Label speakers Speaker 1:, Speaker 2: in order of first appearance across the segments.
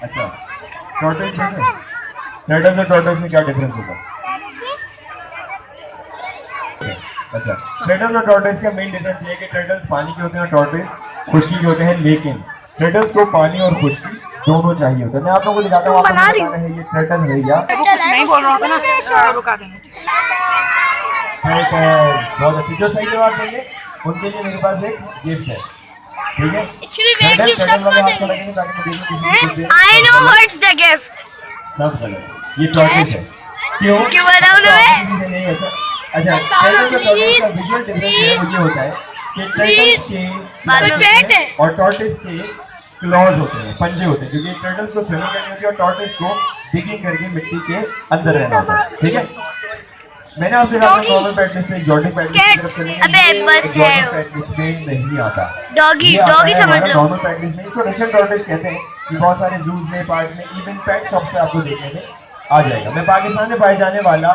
Speaker 1: अच्छा, टॉर्टोइस है ना? टर्टल और टॉर्टोइस में क्या डिफरेंस होता है? अच्छा, टर्टल और टॉर्टोइस का मेन डिफरेंस ये है कि टर्टल्स पानी के होते हैं और टॉर्टोइस खुश्की के होते हैं, लेकिन टर्टल्स को पानी और खुश्की दोनों चाहिए होता है। मैं आप लोगों को दिखाता हूँ, आपको बताना है ये टर्टल है या
Speaker 2: नहीं बोल रहा था ना, रुका देंगे।
Speaker 1: बहुत अच्छी, जो सही जवाब देंगे उनके लिए मेरे पास एक गिफ्ट है, ठीक है?
Speaker 3: I know what's the gift.
Speaker 1: सब गलत, ये टॉर्टोइस है। क्यों
Speaker 3: बताओ तुम्हें?
Speaker 1: अच्छा, प्लीज होता है कि टर्टल्स के और टॉर्टोइस के क्लॉज होते हैं, पंजे होते हैं, क्योंकि टर्टल्स को स्विमिंग करनी होती है और टॉर्टोइस को डिगिंग करके मिट्टी के अंदर रहना होता है, ठीक है? मैंने आपसे कहा था नॉर्मल पैटर्न से एक्सोटिक पैटर्न की तरफ चलेंगे।
Speaker 3: अबे बस है,
Speaker 1: पैटर्न में नहीं आता,
Speaker 3: डॉगी समझ लो।
Speaker 1: नॉर्मल पैटर्न में इसको रशियन टॉर्टोइस कहते हैं। ये बहुत सारे जूस में, पार्क में, इवन पेट शॉप पे आपको देखने में आ जाएगा। मैं पाकिस्तान में पाए जाने वाला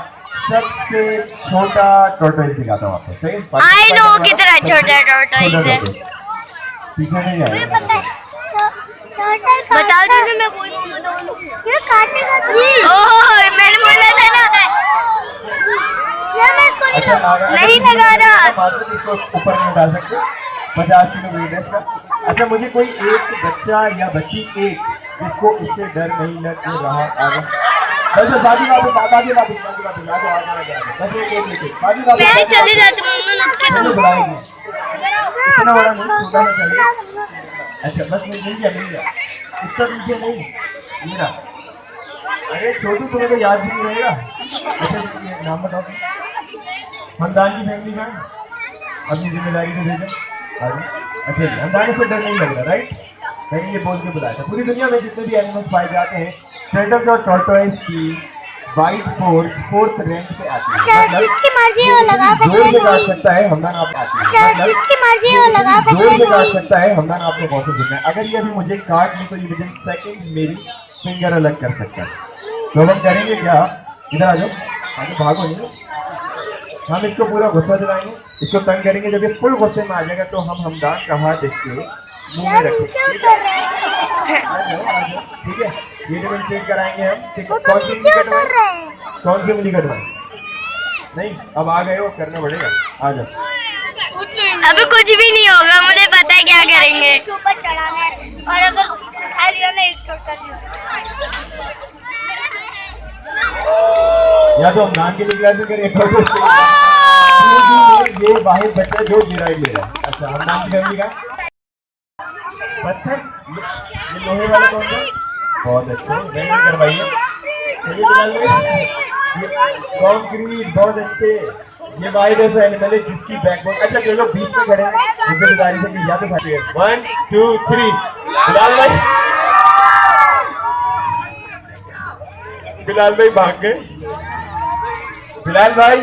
Speaker 1: सबसे छोटा टॉर्टोइस दिखाता हूँ आपको, ठीक है?
Speaker 3: आई नो कितना छोटा टॉर्टोइस है,
Speaker 1: पीछे नहीं आएगा।
Speaker 3: बताओ तो मैं कोई ये काटेगा तो। ओह मैंने बोला था ना यार, मैं इसको नहीं लगा रहा।
Speaker 1: इसको ऊपर नहीं उठा सकते, 50 किलो वेट है इसका। अच्छा, मुझे कोई एक बच्चा या बच्ची एक जिसको इससे डर नहीं लग रहा आगे, बस बाकी बात बस एक लेके
Speaker 3: मैं चली जाती हूं,
Speaker 1: तो बुलाएंगे, इतना बड़ा नहीं, छोटा सा चाहिए। अच्छा बस मिल गया इसका पीछे नहीं मेरा। अरे छोटू, तुम्हें तो याद भी नहीं रहेगा। अच्छा नाम बताओ, खानदान की फैमिली में अपनी जिम्मेदारी से भेजा। अच्छा, खानदान से डर नहीं लग रहा, राइट? मैंने ये बोल के बुलाया था। पूरी दुनिया में जितने भी एनिमल्स पाए जाते हैं, टर्टल्स और टॉर्टोइस की वाइट फोर्स 4th रैंक पे आती है।
Speaker 3: जिसकी मर्जी वो लगा सकते हैं,
Speaker 1: जोर से काट सकता है, हमदान आप आती है।
Speaker 3: जिसकी मर्जी वो लगा सकते हैं,
Speaker 1: जोर से काट सकता है, हमदान आपको कौन सा सुनना है? अगर ये अभी मुझे काट ली तो ये विदिन सेकंड मेरी फिंगर अलग कर सकता है। तो हम करेंगे क्या, इधर आ जाओ, आगे भागो नहीं, हम इसको पूरा गुस्सा दिलाएंगे, इसको तंग करेंगे। जब ये फुल गुस्से में आ जाएगा तो हम हमदान का हाथ इसके मुंह में रखेंगे, ठीक है? ये डेमोंस्ट्रेट कराएंगे हम, ठीक है? कौन सी उंगली कटवाएं? नहीं, अब आ गए हो, करना पड़ेगा, आ जाओ।
Speaker 3: अभी कुछ भी नहीं होगा, मुझे पता है क्या करेंगे। इसके ऊपर चढ़ाना है और अगर उठा लिया ना एक टोटल
Speaker 1: या तो हम नाम के लिए क्लास में करें, ये बाहर बच्चा जो डिराइड ले रहा है। अच्छा, हम नाम की फैमिली का पत्थर, ये लोहे वाला कौन सा? बहुत अच्छे, वेल्डिंग करवाइए। कंक्रीट, बहुत अच्छे। ये वाइड ऐसा एनिमल है जिसकी बैकबोन। अच्छा, जो लोग बीच में खड़े हैं उनसे गुजारिश है कि या तो 1 2 3 बिलाल भाई भाग गए। बिलाल भाई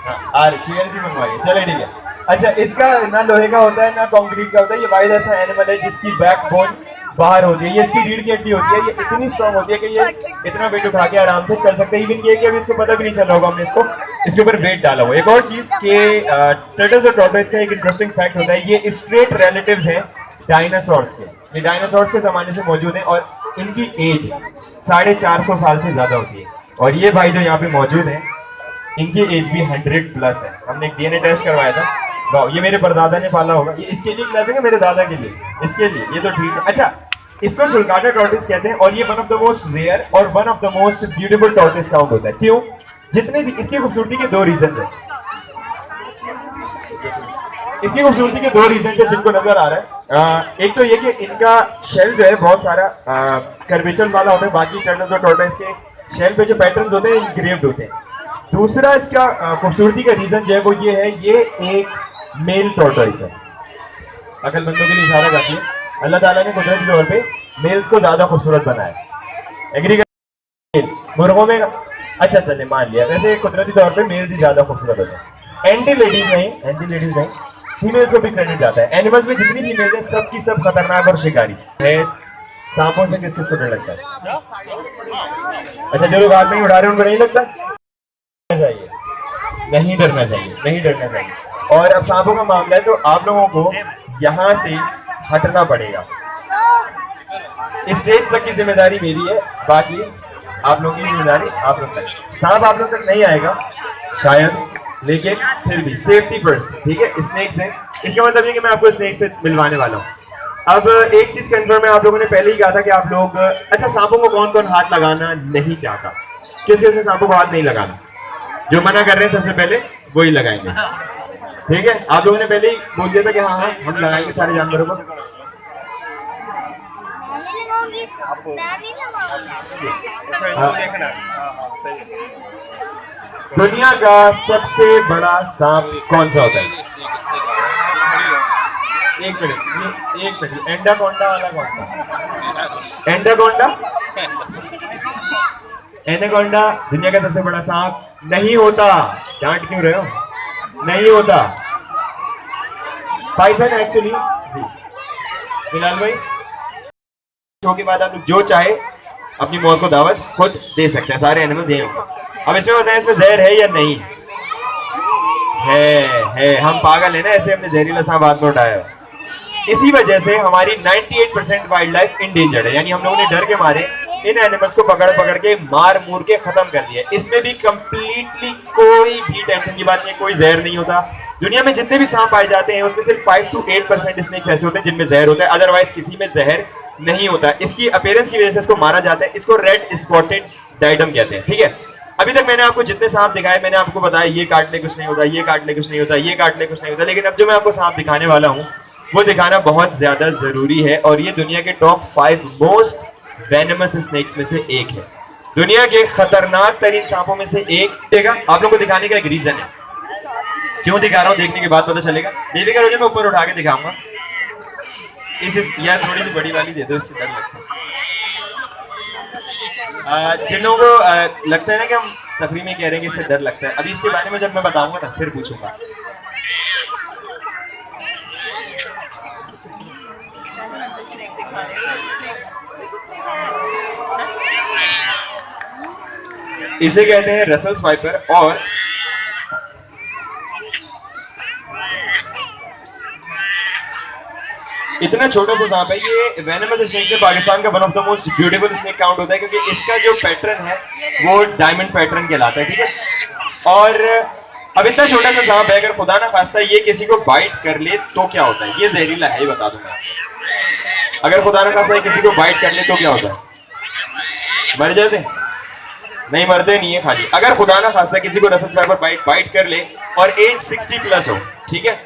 Speaker 1: हाँ चेयर भी मंगवाइए, चले ठीक है। अच्छा, इसका ना लोहे का होता है ना कंक्रीट का होता है, ये वाइड ऐसा एनिमल है जिसकी बैकबोन बाहर होती है, ये इसकी रीढ़ की हड्डी होती है, ये इतनी स्ट्रांग होती है कि ये इतना वेट उठा के आराम से चल सकते हैं। इवन ये कि अभी इसको पता भी नहीं चल रहा होगा हमने इसके ऊपर वेट डाला हुआ। एक और चीज के टर्टल्स और टॉर्टोइस का एक इंटरेस्टिंग फैक्ट होता है, ये स्ट्रेट रिलेटिव्स हैं डायनासोर्स के। ये डायनासोर्स के जमाने से मौजूद है और इनकी एज 450 साल से ज्यादा होती है। और ये भाई जो यहाँ पे मौजूद है इनकी एज भी 100+ है। हमने एक डीएनए टेस्ट करवाया था। वाह, ये मेरे परदादा ने पाला होगा। ये इसके लिए खिलाते हैं, मेरे दादा के लिए, इसके लिए ये तो ठीक है। अच्छा, इसको सुल्काटा टॉर्टोइस कहते हैं और ये one of the most rare और one of the most beautiful tortoise count होता है। क्यों? जितने भी इसकी खूबसूरती के 2 रीजन है। इसकी खूबसूरती के 2 रीजन है जिनको नजर आ रहा है। एक तो ये कि इनका शेल जो है बहुत सारा कर्वेचर वाला होता है, बाकी टर्टल्स और टॉर्टोइस के शेल पे जो पैटर्न्स होते हैं इंग्रेव्ड होते हैं। दूसरा इसका खूबसूरती का रीजन जो है वो ये है, ये एक मेल टॉर्टोइस है। अकलमंदों के लिए इशारा करती है, अल्लाह ताला ने कुदरती तौर पे मेल्स को ज्यादा खूबसूरत बनाया। एग्री कर मुर्गों में अच्छा चले मान लिया, वैसे कुदरती तौर पे मेल्स ही ज्यादा खूबसूरत होते हैं। एंटी लेडीज नहीं, फीमेल्स को भी क्रेडिट जाता है। एनिमल्स में जितनी फीमेल्स है सब की सब खतरनाक और शिकारी है। सांपों से किस को डर लगता है? अच्छा, जो लोग हाथ नहीं उड़ा रहे उनको नहीं लगता? चाहिए नहीं डरना चाहिए, नहीं डरना चाहिए। और अब सांपों का मामला है तो आप लोगों को यहाँ से हटना पड़ेगा। स्टेज तक की जिम्मेदारी मेरी है, बाकी आप लोगों की जिम्मेदारी आप लोग तक। सांप आप लोग तक नहीं आएगा शायद, लेकिन फिर भी सेफ्टी फर्स्ट, ठीक है। स्नेक से इसका मतलब ये कि मैं आपको स्नेक से मिलवाने वाला हूँ। अब एक चीज कंफर्म है, आप लोगों ने पहले ही कहा था कि आप लोग अच्छा, सांपों को कौन कौन हाथ लगाना नहीं चाहता? किसी से सांपों को हाथ नहीं लगाना? जो मना कर रहे हैं सबसे पहले वो ही लगाएंगे, ठीक है। आप लोगों ने पहले ही बोल दिया था कि हाँ हाँ हम लगाएंगे सारे जानवरों को। दुनिया का सबसे बड़ा सांप कौन सा होता है? एक मिनट, एंडाकोंडा वाला कौन सा? एनाकोंडा दुनिया का सबसे बड़ा सांप नहीं होता। डांट क्यों रहे हो? नहीं होता। Python actually. बिलाल भाई, शो के बाद आप लोग जो चाहे अपनी मौत को दावत खुद दे सकते हैं, सारे एनिमल्स यही होंगे। अब इसमें बताएं इसमें जहर है या नहीं है? हम पागल है ना, ऐसे हमने जहरीला सांप हाथ में उठाया। इसी वजह से हमारी 98% वाइल्ड लाइफ इंडेंजर्ड है, यानी हम लोगों ने डर के मारे इन एनिमल्स को पकड़ पकड़ के मार मूर के खत्म कर दिया। इसमें भी कंप्लीटली कोई भी टेंशन की बात नहीं, कोई जहर नहीं होता। दुनिया में जितने भी सांप पाए जाते हैं उसमें सिर्फ 5 to 8% स्नेक्स ऐसे होते हैं जिनमें जहर होता है, अदरवाइज किसी में जहर नहीं होता। इसकी अपीयरेंस की वजह से इसको मारा जाता है। इसको रेड स्पॉटेड डायटम कहते हैं, ठीक है। अभी तक मैंने आपको जितने सांप दिखाए मैंने आपको बताया ये काटने कुछ नहीं होता, ये काटने कुछ नहीं होता, ये काटने कुछ नहीं होता, लेकिन अब जो मैं आपको सांप दिखाने वाला हूँ वो दिखाना बहुत ज्यादा जरूरी है। और ये दुनिया के टॉप 5 मोस्ट वेनमस स्नेक्स में से एक है, दुनिया के खतरनाक तरीन सांपों में से एक। देगा आप लोगों को दिखाने का एक रीजन है, क्यों दिखा रहा हूँ देखने के बाद पता चलेगा। बेफिक्र हो जाए, मैं ऊपर उठा के दिखाऊंगा। यार थोड़ी सी बड़ी वाली दे दो, इससे डर लगता है। जिन लोगों को लगता है ना कि हम तफरी में कह रहे हैं कि इससे डर लगता है, अभी इसके बारे में जब मैं बताऊंगा ना फिर पूछूंगा। इसे कहते हैं रसल्स वाइपर। और इतना छोटा सा सांप है ये, वेनमस स्नेक से पाकिस्तान का one of the most beautiful snake count होता है, क्योंकि इसका जो पैटर्न है वो डायमंड पैटर्न कहलाता है, ठीक है। और अब इतना छोटा सा सांप है, अगर खुदा ना खास्ता ये किसी को बाइट कर ले तो क्या होता है? ये जहरीला है, ये बता दूं मैं। अगर खुदा ना खास्ता किसी को बाइट कर ले तो क्या होता है? मर जाते? नहीं, मरते नहीं है खाली। अगर खुदा ना खास्ता किसी को रसल वाइपर बाइट कर ले और एज 60+ हो, ठीक है,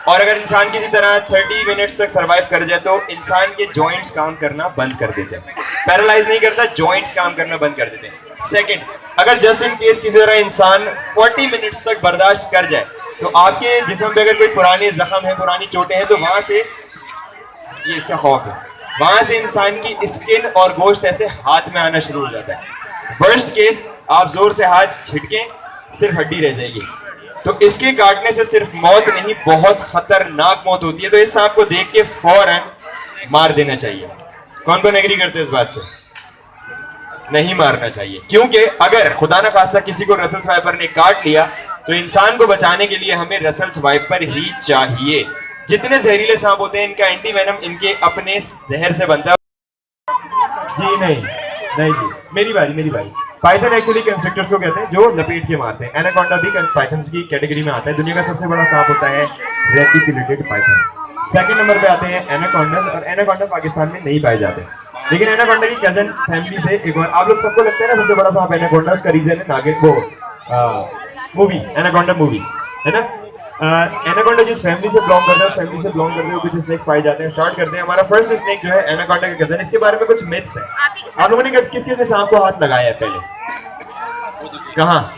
Speaker 1: और अगर इंसान किसी तरह 30 मिनट्स तक सरवाइव कर जाए तो इंसान के जॉइंट्स काम करना बंद कर देते हैं। पैरालाइज नहीं करता, जॉइंट्स काम करना बंद कर देते हैं। सेकंड, अगर जस्ट इन केस किसी तरह इंसान 40 मिनट्स तक बर्दाश्त कर जाए तो आपके जिस्म पे अगर कोई पुराने जख्म है, पुरानी चोटें हैं, तो वहां से
Speaker 4: ये इसका खौफ है। वहां से इंसान की स्किन और गोश्त ऐसे हाथ में आना शुरू हो जाता है। वर्स्ट केस आप जोर से हाथ छिटके सिर्फ हड्डी रह जाएगी। तो इसके काटने से सिर्फ मौत नहीं, बहुत खतरनाक मौत होती है। तो इस सांप को देख के फौरन मार देना चाहिए। कौन कौन एग्री करते हैं इस बात से? नहीं मारना चाहिए, क्योंकि अगर खुदा ना खास्ता किसी को रसल स्वाइपर ने काट लिया तो इंसान को बचाने के लिए हमें रसल स्वाइपर ही चाहिए। जितने जहरीले सांप होते हैं इनका एंटी वेनम इनके अपने जहर से बनता है।
Speaker 1: जी नहीं जी, मेरी बारी। पाइथन एक्चुअली कंस्ट्रक्टर्स को कहते हैं जो लपेट के मारते हैं। एनाकोंडा भी पाइथन की कैटेगरी में आता है। दुनिया का सबसे बड़ा सांप होता है रेटिकुलेटेड पाइथन। सेकंड नंबर पे आते हैं एनाकोंडा, और एनाकोंडा पाकिस्तान में नहीं पाए जाते। लेकिन एनाकोंडा की कजन फैमिली से एक बार, आप लोग सबको लगता है ना सबसे बड़ा सांप एनाकोंडा, उसका रीजन है नागिन वो मूवी एनाकोंडा मूवी है ना। एनाकोंडा जिस फैमिली से बिलोंग करता है उस फैमिली से बिलोंग करते हुए कुछ स्नेक्स पाए जाते हैं। स्टार्ट करते हैं। हमारा फर्स्ट स्नेक जो है एनाकोंडा का कजन, इसके बारे में कुछ मिथ्स है। आप लोगों ने किस किसने सांप को हाथ लगाया है पहले? कहाँ?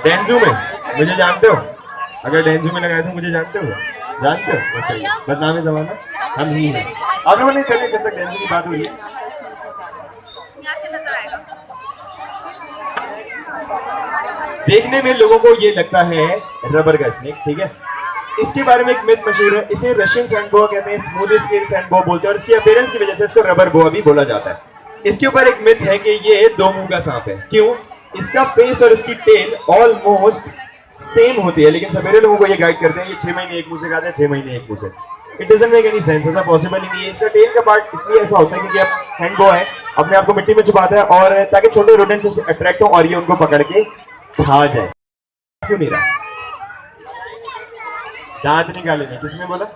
Speaker 1: डेंजू में? मुझे जानते हो? अगर डेंजू में लगाया तो मुझे जानते हो? बताइए, बदनाम जमाना हम ही हैं। आप लोगों ने, चलिए जब तक डेंजू की बात हो रही है,
Speaker 4: देखने में लोगों को ये लगता है रबर का स्नेक, ठीक है। इसके बारे में एक मिथ मशहूर है। इसे रशियन सैंड बोआ कहते हैं, स्मूथ स्केल सैंड बोआ बोलते हैं, और इसकी अपीयरेंस की वजह से इसको रबर बोआ भी बोला जाता है। इसके ऊपर एक मिथ है कि ये दो मुंह का सांप है। क्यों? इसका फेस और इसकी टेल ऑलमोस्ट सेम होती है, लेकिन सवेरे लोगों को ये गाइड करते हैं ये 6 महीने एक मुंह से खाते हैं, 6 महीने एक मुंह से। It doesn't make any sense, ऐसा पॉसिबल ही नहीं है। इसका टेल का पार्ट इसलिए ऐसा होता है क्योंकि अब सैंड बोआ है, अपने आप को मिट्टी में छुपाता है, और ताकि छोटे रोडेंट से अट्रैक्ट हो और ये उनको पकड़ के खा जाए। क्यों नहीं रहा? दांत निकाले नहीं, किसने बोला?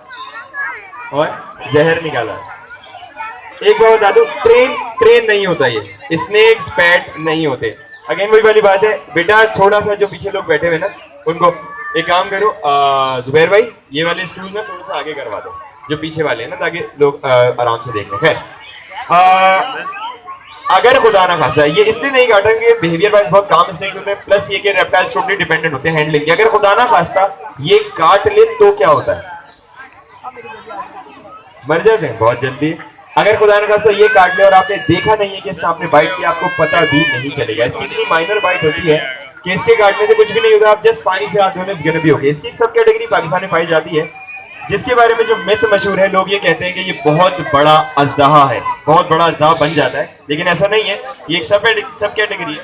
Speaker 4: और जहर निकाला। एक बार बता दो, ट्रेन नहीं होता ये, स्नेक्स पैट नहीं होते। अगेन वही वाली बात है बेटा, थोड़ा सा जो पीछे लोग बैठे हुए ना उनको एक काम करो, जुबैर भाई ये वाले स्टूल ना थोड़ा सा आगे करवा दो, जो पीछे वाले हैं ना, ताकि लोग आराम से देख लें। खैर, अगर खुदा ना खास्ता, ये इसलिए नहीं काटा कि बिहेवियर वाइज बहुत काम स्नेक्स होते हैं, प्लस ये कि रेप्टाइल्स टोटली डिपेंडेंट होते हैं हैंडलिंग के। अगर खुदा ना खास्ता ये काट ले तो क्या होता है? मर जाते हैं बहुत जल्दी। अगर खुदा ना खास्ता ये काट ले और आपने देखा नहीं है कि सांप ने बाइट किया, आपको पता भी नहीं चलेगा। इसकी इतनी माइनर बाइट होती है कि इसके काटने से कुछ भी नहीं होता, आप जस्ट पानी से हाथ धोने से भी हो गए। इसकी एक सब कैटेगरी पाकिस्तान में पाई जाती है, जिसके बारे में जो मिथ मशहूर है, लोग ये कहते हैं कि ये बहुत बड़ा अजदहा है, बहुत बड़ा अजदहा बन जाता है, लेकिन ऐसा नहीं है। ये एक सब कैटेगरी है।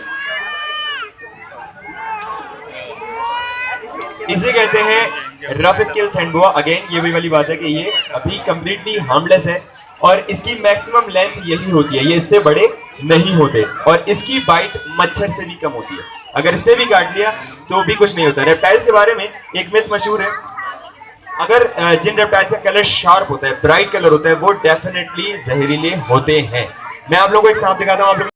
Speaker 4: इसे कहते हैं रफ स्केल सैंड बोआ। अगेन ये वही वाली बात है कि ये अभी कंप्लीटली हार्मलेस है और इसकी मैक्सिमम लेंथ यही होती है, ये इससे बड़े नहीं होते, और इसकी बाइट मच्छर से भी कम होती है। अगर इसने भी काट लिया तो भी कुछ नहीं होता। रेप्टाइल्स के बारे में एक मिथ मशहूर है, अगर जिन रेप्टाइल्स का कलर शार्प होता है, ब्राइट कलर होता है, वो डेफिनेटली जहरीले होते हैं। मैं आप लोगों को एक सांप दिखाता हूँ, आप लोग